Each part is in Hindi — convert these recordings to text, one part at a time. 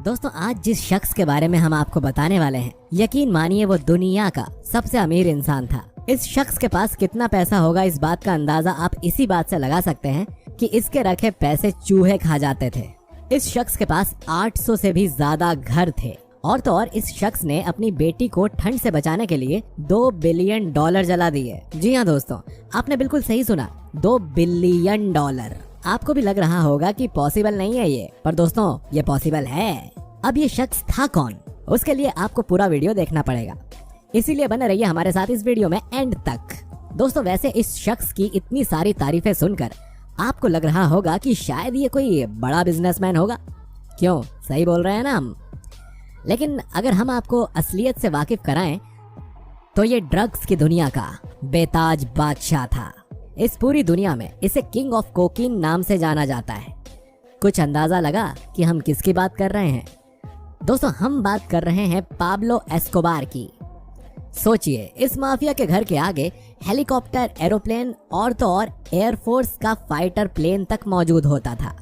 दोस्तों आज जिस शख्स के बारे में हम आपको बताने वाले हैं, यकीन मानिए वो दुनिया का सबसे अमीर इंसान था। इस शख्स के पास कितना पैसा होगा, इस बात का अंदाजा आप इसी बात से लगा सकते हैं कि इसके रखे पैसे चूहे खा जाते थे। इस शख्स के पास 800 से भी ज्यादा घर थे। और तो और इस शख्स ने अपनी बेटी को ठंड से बचाने के लिए $2 बिलियन जला दिए। जी हाँ दोस्तों, आपने बिल्कुल सही सुना, $2 बिलियन। आपको भी लग रहा होगा कि पॉसिबल नहीं है ये, पर दोस्तों ये पॉसिबल है। अब ये शख्स था कौन, उसके लिए आपको पूरा वीडियो देखना पड़ेगा, इसीलिए बने रहिए हमारे साथ इस वीडियो में एंड तक। दोस्तों वैसे इस शख्स की इतनी सारी तारीफें सुनकर आपको लग रहा होगा कि शायद ये कोई बड़ा बिजनेसमैन होगा। क्यों, सही बोल रहे हैं ना हम। लेकिन अगर हम आपको असलियत से वाकिफ कराएं तो ये ड्रग्स की दुनिया का बेताज बादशाह था। इस पूरी दुनिया में इसे किंग ऑफ कोकीन नाम से जाना जाता है। कुछ अंदाजा लगा कि हम किसकी बात कर रहे हैं? दोस्तों हम बात कर रहे हैं पाब्लो एस्कोबार की। सोचिए, इस माफिया के घर के आगे हेलीकॉप्टर, एरोप्लेन और तो और एयरफोर्स का फाइटर प्लेन तक मौजूद होता था।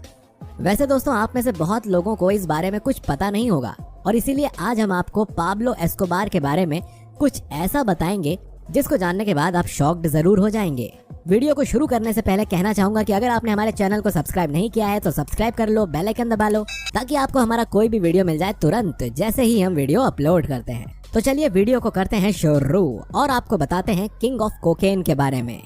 वैसे दोस्तों आप में से बहुत लोगों को इस बारे में कुछ पता नहीं होगा, और इसीलिए आज हम आपको पाब्लो एस्कोबार के बारे में कुछ ऐसा बताएंगे जिसको जानने के बाद आप शॉक्ड जरूर हो जाएंगे। वीडियो को शुरू करने से पहले कहना चाहूंगा कि अगर आपने हमारे चैनल को सब्सक्राइब नहीं किया है तो सब्सक्राइब कर लो, बेल आइकन दबा लो, ताकि आपको हमारा कोई भी वीडियो मिल जाए तुरंत जैसे ही हम वीडियो अपलोड करते हैं। तो चलिए वीडियो को करते हैं शुरू और आपको बताते हैं किंग ऑफ कोकेन के बारे में।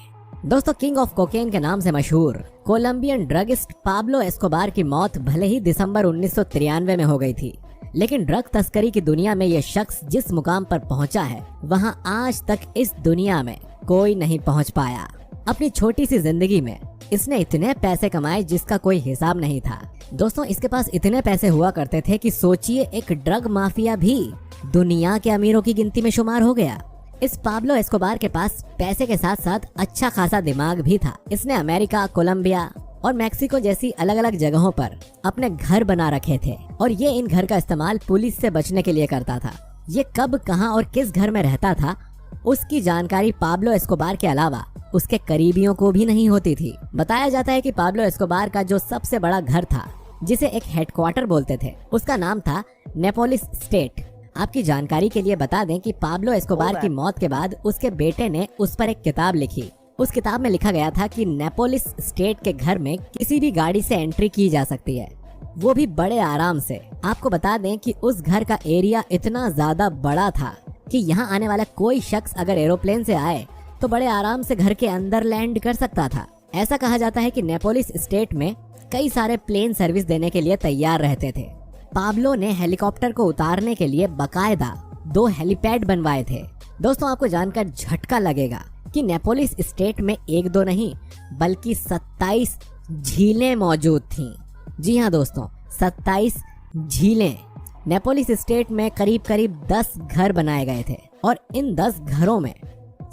दोस्तों किंग ऑफ कोकेन के नाम से मशहूर कोलंबियन ड्रगिस्ट पाब्लो एस्कोबार की मौत भले ही दिसंबर 1993 में हो गई थी, लेकिन ड्रग तस्करी की दुनिया में ये शख्स जिस मुकाम पर पहुंचा है वहां आज तक इस दुनिया में कोई नहीं पहुंच पाया। अपनी छोटी सी जिंदगी में इसने इतने पैसे कमाए जिसका कोई हिसाब नहीं था। दोस्तों इसके पास इतने पैसे हुआ करते थे कि सोचिए एक ड्रग माफिया भी दुनिया के अमीरों की गिनती में शुमार हो गया। इस पाब्लो एस्कोबार के पास पैसे के साथ साथ अच्छा खासा दिमाग भी था। इसने अमेरिका, कोलंबिया और मैक्सिको जैसी अलग अलग जगहों पर अपने घर बना रखे थे, और ये इन घर का इस्तेमाल पुलिस से बचने के लिए करता था। ये कब, कहां और किस घर में रहता था उसकी जानकारी पाब्लो एस्कोबार के अलावा उसके करीबियों को भी नहीं होती थी। बताया जाता है कि पाब्लो एस्कोबार का जो सबसे बड़ा घर था, जिसे एक हेडक्वार्टर बोलते थे, उसका नाम था नेपोलिस स्टेट। आपकी जानकारी के लिए बता दें कि पाब्लो एस्कोबार की मौत के बाद उसके बेटे ने उस पर एक किताब लिखी। उस किताब में लिखा गया था कि नेपोलिस स्टेट के घर में किसी भी गाड़ी से एंट्री की जा सकती है, वो भी बड़े आराम से। आपको बता दें कि उस घर का एरिया इतना ज्यादा बड़ा था कि यहाँ आने वाला कोई शख्स अगर एरोप्लेन से आए तो बड़े आराम से घर के अंदर लैंड कर सकता था। ऐसा कहा जाता है कि नेपोलिस स्टेट में कई सारे प्लेन सर्विस देने के लिए तैयार रहते थे। पाब्लो ने हेलीकॉप्टर को उतारने के लिए बकायदा 2 हेलीपैड बनवाए थे। दोस्तों आपको जानकर झटका लगेगा कि नेपोलिस स्टेट में 1-2 नहीं बल्कि 27 झीलें मौजूद थीं। जी हाँ दोस्तों, 27 झीलें। नेपोलिस स्टेट में करीब करीब 10 घर बनाए गए थे, और इन 10 घरों में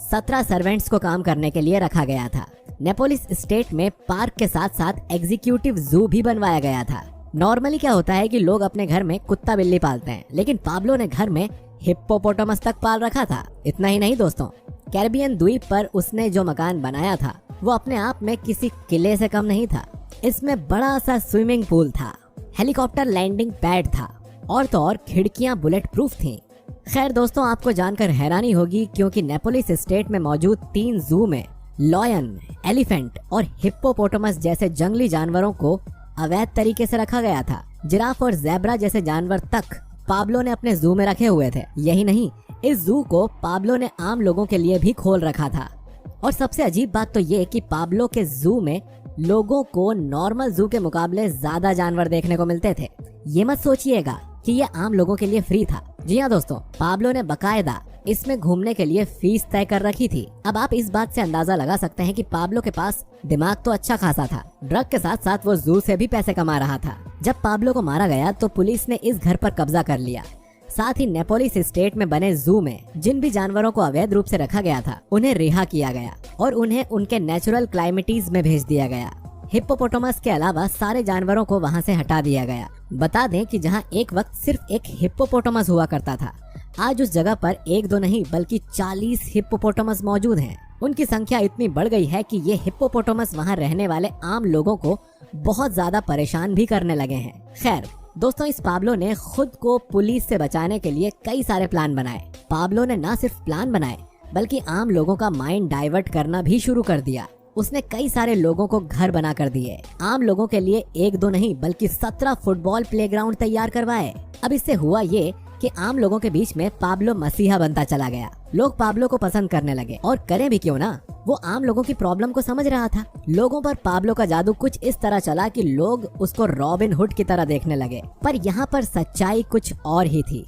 17 सर्वेंट्स को काम करने के लिए रखा गया था। नेपोलिस स्टेट में पार्क के साथ साथ एग्जीक्यूटिव जू भी बनवाया गया था। नॉर्मली क्या होता है कि लोग अपने घर में कुत्ता बिल्ली पालते हैं, लेकिन पाब्लो ने घर में हिप्पोपोटामस तक पाल रखा था। इतना ही नहीं दोस्तों, कैरिबियन द्वीप पर उसने जो मकान बनाया था वो अपने आप में किसी किले से कम नहीं था। इसमें बड़ा सा स्विमिंग पूल था, हेलीकॉप्टर लैंडिंग पैड था, और तो और खिड़कियां बुलेट प्रूफ थीं। खैर दोस्तों आपको जानकर हैरानी होगी, क्योंकि नेपोलिस स्टेट में मौजूद 3 जू में लॉयन, एलिफेंट और हिप्पोपोटामस जैसे जंगली जानवरों को अवैध तरीके से रखा गया था। जिराफ और ज़ेब्रा जैसे जानवर तक पाब्लो ने अपने जू में रखे हुए थे। यही नहीं, इस जू को पाब्लो ने आम लोगों के लिए भी खोल रखा था। और सबसे अजीब बात तो ये कि पाब्लो के जू में लोगों को नॉर्मल जू के मुकाबले ज्यादा जानवर देखने को मिलते थे। ये मत सोचिएगा कि ये आम लोगों के लिए फ्री था। जी हाँ दोस्तों, पाब्लो ने बकायदा इसमें घूमने के लिए फीस तय कर रखी थी। अब आप इस बात से अंदाजा लगा सकते हैं कि पाब्लो के पास दिमाग तो अच्छा खासा था, ड्रग के साथ साथ वो जू से भी पैसे कमा रहा था। जब पाब्लो को मारा गया तो पुलिस ने इस घर पर कब्जा कर लिया। साथ ही नेपोलिस स्टेट में बने जू में जिन भी जानवरों को अवैध रूप से रखा गया था उन्हें रिहा किया गया और उन्हें उनके नेचुरल क्लाइमेटीज में भेज दिया गया। हिप्पोपोटामस के अलावा सारे जानवरों को वहां से हटा दिया गया। बता दें कि जहां एक वक्त सिर्फ एक हिप्पोपोटामस हुआ करता था, आज उस जगह पर 1-2 नहीं बल्कि 40 हिप्पोपोटामस मौजूद हैं। उनकी संख्या इतनी बढ़ गई है कि ये हिप्पोपोटामस वहां रहने वाले आम लोगों को बहुत ज्यादा परेशान भी करने लगे हैं। खैर, दोस्तों इस पाब्लो ने खुद को पुलिस से बचाने के लिए कई सारे प्लान बनाए। पाब्लो ने न सिर्फ प्लान बनाए बल्कि आम लोगों का माइंड डाइवर्ट करना भी शुरू कर दिया। उसने कई सारे लोगों को घर बना कर दिए। आम लोगों के लिए एक दो नहीं बल्कि 17 फुटबॉल प्लेग्राउंड तैयार करवाए। अब इससे हुआ ये कि आम लोगों के बीच में पाब्लो मसीहा बनता चला गया। लोग पाब्लो को पसंद करने लगे और करें भी क्यों ना, वो आम लोगों की प्रॉब्लम को समझ रहा था। लोगों पर पाब्लो का जादू कुछ इस तरह चला कि लोग उसको रॉबिन हुड की तरह देखने लगे। पर यहाँ पर सच्चाई कुछ और ही थी।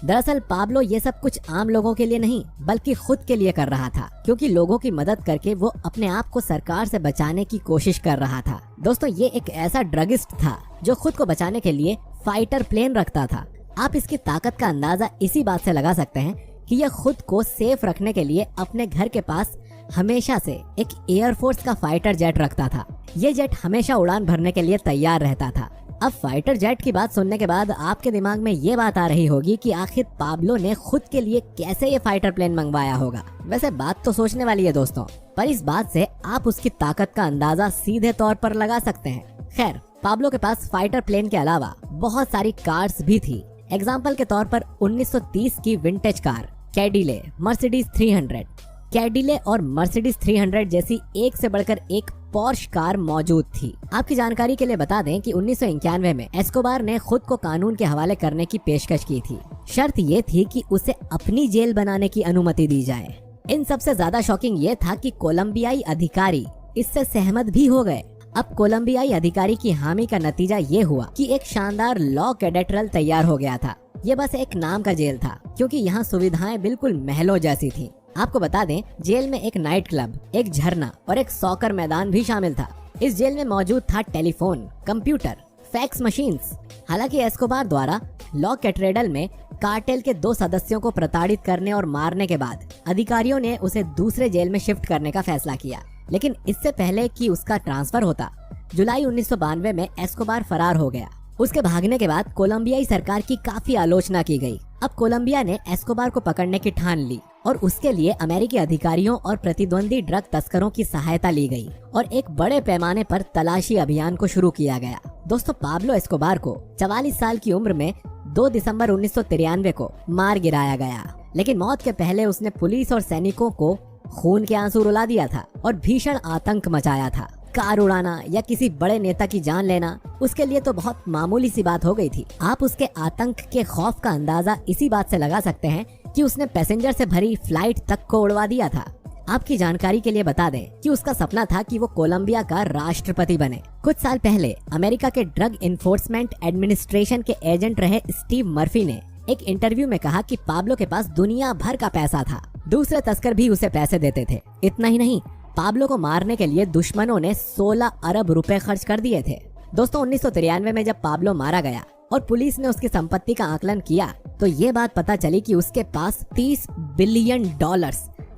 दरअसल पाब्लो ये सब कुछ आम लोगों के लिए नहीं बल्कि खुद के लिए कर रहा था, क्योंकि लोगों की मदद करके वो अपने आप को सरकार से बचाने की कोशिश कर रहा था। दोस्तों ये एक ऐसा ड्रगिस्ट था जो खुद को बचाने के लिए फाइटर प्लेन रखता था। आप इसकी ताकत का अंदाजा इसी बात से लगा सकते हैं कि यह खुद को सेफ रखने के लिए अपने घर के पास हमेशा से एक एयरफोर्स का फाइटर जेट रखता था। ये जेट हमेशा उड़ान भरने के लिए तैयार रहता था। अब फाइटर जेट की बात सुनने के बाद आपके दिमाग में ये बात आ रही होगी कि आखिर पाब्लो ने खुद के लिए कैसे ये फाइटर प्लेन मंगवाया होगा। वैसे बात तो सोचने वाली है दोस्तों, पर इस बात से आप उसकी ताकत का अंदाजा सीधे तौर पर लगा सकते हैं। खैर पाब्लो के पास फाइटर प्लेन के अलावा बहुत सारी कार्स भी थी। एग्जाम्पल के तौर पर 1930 की विंटेज कार कैडिले, मर्सिडीज 300। कैडिले और मर्सिडीज 300 जैसी एक से बढ़कर एक पोर्श कार मौजूद थी। आपकी जानकारी के लिए बता दें कि 1991 में एस्कोबार ने खुद को कानून के हवाले करने की पेशकश की थी। शर्त ये थी कि उसे अपनी जेल बनाने की अनुमति दी जाए। इन सबसे ज्यादा शॉकिंग ये था कि कोलंबियाई अधिकारी इससे सहमत भी हो गए। अब कोलंबियाई अधिकारी की हामी का नतीजा ये हुआ कि एक शानदार लॉ कैडेट्रल तैयार हो गया था। ये बस एक नाम का जेल था, क्योंकि यहाँ सुविधाएं बिल्कुल महलों जैसी थी। आपको बता दें जेल में एक नाइट क्लब, एक झरना और एक सॉकर मैदान भी शामिल था। इस जेल में मौजूद था टेलीफोन, कंप्यूटर, फैक्स मशीन्स। हालांकि एस्कोबार द्वारा लॉ कैथेड्रल में कार्टेल के 2 सदस्यों को प्रताड़ित करने और मारने के बाद अधिकारियों ने उसे दूसरे जेल में शिफ्ट करने का फैसला किया। लेकिन इससे पहले कि उसका ट्रांसफर होता, जुलाई 1992 में एस्कोबार फरार हो गया। उसके भागने के बाद कोलंबियाई सरकार की काफी आलोचना की गई। अब कोलंबिया ने एस्कोबार को पकड़ने की ठान ली और उसके लिए अमेरिकी अधिकारियों और प्रतिद्वंदी ड्रग तस्करों की सहायता ली गई और एक बड़े पैमाने पर तलाशी अभियान को शुरू किया गया। दोस्तों पाब्लो एस्कोबार को 44 साल की उम्र में 2 दिसंबर 1993 को मार गिराया गया। लेकिन मौत के पहले उसने पुलिस और सैनिकों को खून के आंसू रुला दिया था और भीषण आतंक मचाया था। कार उड़ाना या किसी बड़े नेता की जान लेना उसके लिए तो बहुत मामूली सी बात हो गई थी। आप उसके आतंक के खौफ का अंदाजा इसी बात से लगा सकते हैं कि उसने पैसेंजर से भरी फ्लाइट तक को उड़वा दिया था। आपकी जानकारी के लिए बता दें कि उसका सपना था कि वो कोलंबिया का राष्ट्रपति बने। कुछ साल पहले अमेरिका के ड्रग इन्फोर्समेंट एडमिनिस्ट्रेशन के एजेंट रहे स्टीव मर्फी ने एक इंटरव्यू में कहा कि पाब्लो के पास दुनिया भर का पैसा था। दूसरे तस्कर भी उसे पैसे देते थे। इतना ही नहीं, पाब्लो को मारने के लिए दुश्मनों ने 16 अरब रुपए खर्च कर दिए थे। दोस्तों 1993 में जब पाब्लो मारा गया और पुलिस ने उसकी संपत्ति का आकलन किया तो ये बात पता चली कि उसके पास $30 बिलियन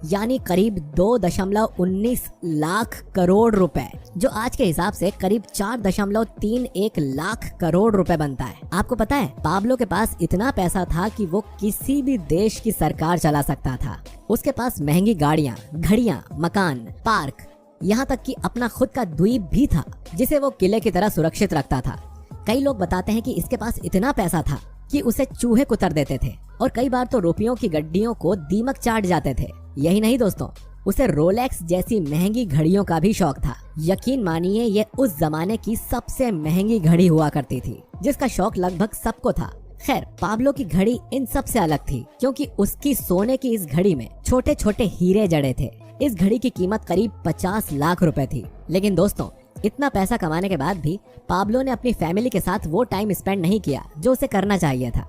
यानी करीब 2.19 लाख करोड़ रुपए, जो आज के हिसाब से करीब 4.31 लाख करोड़ रुपए बनता है। आपको पता है पाब्लो के पास इतना पैसा था कि वो किसी भी देश की सरकार चला सकता था। उसके पास महंगी गाड़ियां, घड़ियां, मकान, पार्क, यहाँ तक कि अपना खुद का द्वीप भी था जिसे वो किले की तरह सुरक्षित रखता था। कई लोग बताते हैं कि इसके पास इतना पैसा था कि उसे चूहे कुतर देते थे और कई बार तो रुपयों की गड्डियों को दीमक चाट जाते थे। यही नहीं दोस्तों, उसे रोलेक्स जैसी महंगी घड़ियों का भी शौक था। यकीन मानिए ये उस जमाने की सबसे महंगी घड़ी हुआ करती थी जिसका शौक लगभग सबको था। खैर पाब्लो की घड़ी इन सब से अलग थी क्योंकि उसकी सोने की इस घड़ी में छोटे छोटे हीरे जड़े थे। इस घड़ी की कीमत करीब 50 लाख रुपए थी। लेकिन दोस्तों इतना पैसा कमाने के बाद भी पाब्लो ने अपनी फैमिली के साथ वो टाइम स्पेंड नहीं किया जो उसे करना चाहिए था।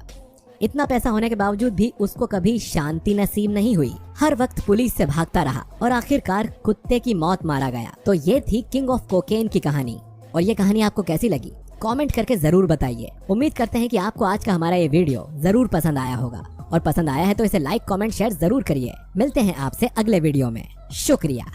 इतना पैसा होने के बावजूद भी उसको कभी शांति नसीब नहीं हुई। हर वक्त पुलिस से भागता रहा और आखिरकार कुत्ते की मौत मारा गया। तो ये थी किंग ऑफ कोकेन की कहानी। और ये कहानी आपको कैसी लगी कमेंट करके जरूर बताइए। उम्मीद करते हैं कि आपको आज का हमारा ये वीडियो जरूर पसंद आया होगा और पसंद आया है तो इसे लाइक, कमेंट, शेयर जरूर करिए। मिलते हैं आपसे अगले वीडियो में। शुक्रिया।